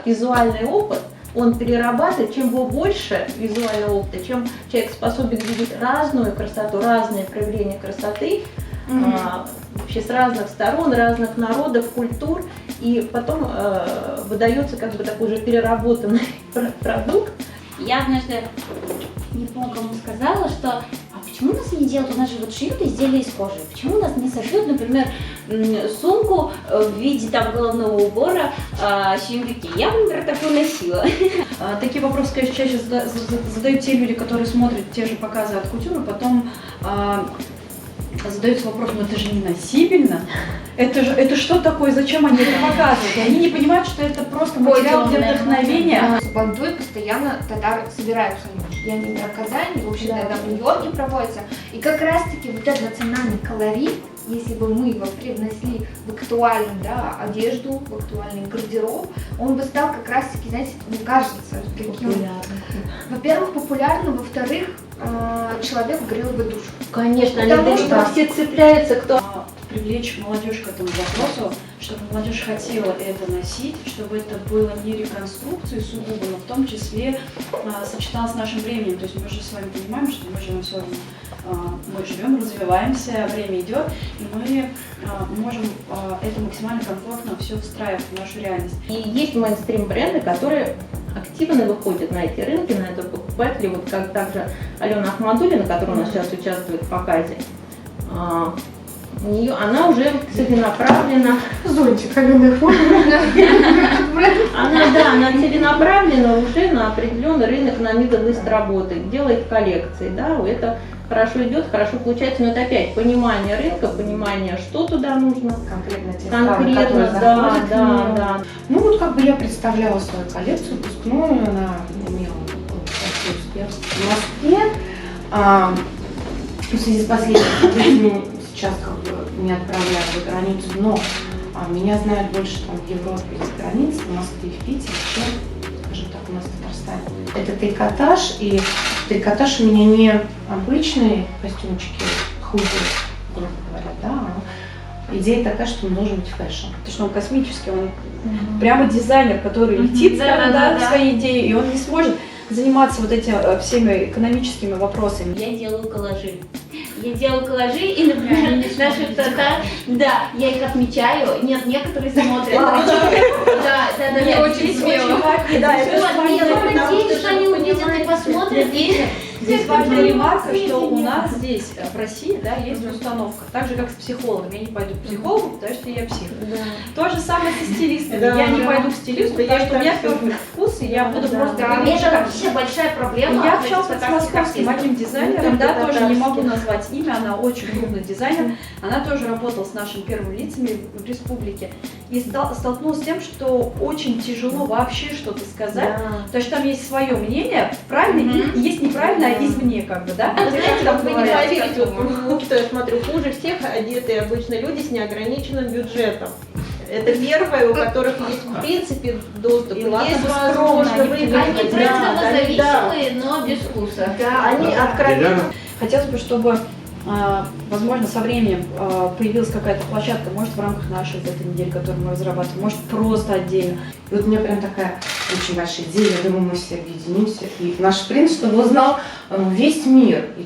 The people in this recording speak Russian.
Визуальный опыт, он перерабатывает, чем его больше визуального опыта, чем человек способен видеть разную красоту, разные проявления красоты, вообще с разных сторон, разных народов, культур, и потом выдается как бы такой уже переработанный продукт. Я однажды не помню, кому сказала, что почему у нас не делают, у нас же вот шьют изделия из кожи, почему у нас не сошьют, например, сумку в виде там головного убора символики. Я бы, например, такую носила. Такие вопросы, конечно, чаще задают те люди, которые смотрят те же показы от кутюры, потом задаются вопросом, это же не носибельно, это что такое, зачем они это показывают? И они не понимают, что это просто материал для вдохновения. В Бандуе постоянно татары собираются. И они на Казани, в общем-то, это в Нью-Йорке проводится. И как раз-таки вот этот национальный колорит, если бы мы его привнесли в актуальную, да, одежду, в актуальный гардероб, он бы стал как раз-таки, знаете, мне кажется, таким, во-первых, популярным, во-вторых, человек грел бы душу. Конечно, потому что все цепляются, кто... Привлечь молодежь к этому вопросу, чтобы молодежь хотела это носить, чтобы это было не реконструкцией сугубо, но в том числе сочеталось с нашим временем. То есть мы же с вами понимаем, что мы живем все равно, мы живем, развиваемся, время идет, и мы можем это максимально комфортно все встраивать в нашу реальность. И есть мейнстрим бренды, которые активно выходят на эти рынки, на это покупатели, вот как также Алена Ахмадуллина, которая у нас сейчас участвует в показе, она уже целенаправленно... Зонтик, Алена Она целенаправленно уже на определенный рынок, на middle east работает, делает коллекции, да, это хорошо идет, хорошо получается, но это опять понимание рынка, понимание, что туда нужно. Конкретно, да. Ну вот как бы я представляла свою коллекцию выпускную, она имела большой успех в Москве. В связи с последними событиями сейчас как бы не отправляют за границу, но меня знают больше там в Европе за границей, в Москве, в Питере, чем, скажем так, у нас в Татарстане. Это трикотаж, и трикотаж у меня не обычные костюмчики худые, грубо говоря, да, идея такая, что он должен быть фэшн. Потому что он космический, он прямо дизайнер, который летит в своей идее, и он не сможет заниматься вот этими всеми экономическими вопросами. Я делаю коллажи. И, например, наших татар, да, я их отмечаю. Нет, некоторые смотрят. Да, Мне очень смело. Я надеюсь, что они увидят и посмотрят. Здесь важная ремарка, что у нас здесь, в России, да, есть установка. Так же, как с психологом. Я не пойду к психологу, потому что я псих. То же самое со стилистами. Я не пойду к стилисту, потому что у меня первый вкус, и я буду просто... Это вообще большая проблема. Я общалась с московским одним дизайнером, да, тоже не могу назвать имя, она очень крупный дизайнер. Она тоже работала с нашими первыми лицами в республике. И столкнулась с тем, что очень тяжело вообще что-то сказать, потому что там есть свое мнение, правильно, и есть неправильно, а извне, как бы, да? Знаете, вы не поверите, что я смотрю, хуже всех одетые обычно люди с неограниченным бюджетом. Это первое, у которых есть в принципе доступ, есть возможность выбрать. Они зависимые, но без вкуса. Да, они откровенно. Хотелось бы, чтобы, возможно, со временем появилась какая-то площадка, может, в рамках нашей этой недели, которую мы разрабатываем, может, просто отдельно. И вот у меня прям такая очень большая идея, я думаю, мы все объединимся. И наш принц, чтобы узнал весь мир. И